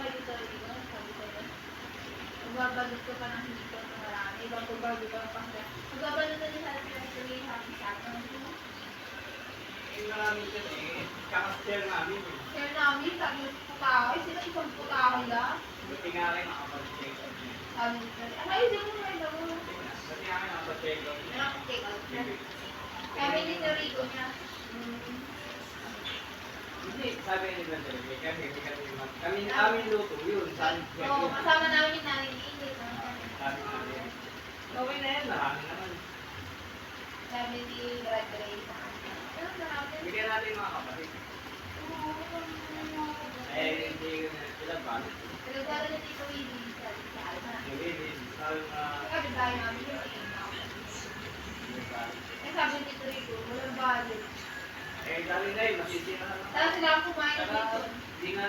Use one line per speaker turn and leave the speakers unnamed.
kayo talaga, sabi ko na. Magbabalot ko pa ng hipon na marami, bago ka pa siya. Magbabalot na din sana sila sa may happy sa akin.
Yung namin kasi, kaka-share namin eh.
Share namin, sabi ko putahe, sila isang putahe lang.
Buti nga rin nakapag-check out niya.
Sabi ko, ayusin mo na ito.
Buti nga rin nakapag-check out niya.
Nakapag-check out niya. Kami ni Rico niya.
Hindi, sabi ni Brother Rick, kami amin luto yun.
Oo, kasama namin yung nanay ni Ingrid.
Sabi namin. Okay na yan, marami naman.
Sabi ni Bradley sa akin. Pero marami.
Bigyan natin mga kapatid. Eh, hindi ko na sila ba?
Pero gano'n na dito Willie, sabi sa Alma.
Hindi, sabi na...
Sabi tayo namin yung eh, sabi ni Rico, walang budget.
Eh, dali na yun, masisira na.
Tapos sila kumain dito.
Hindi nga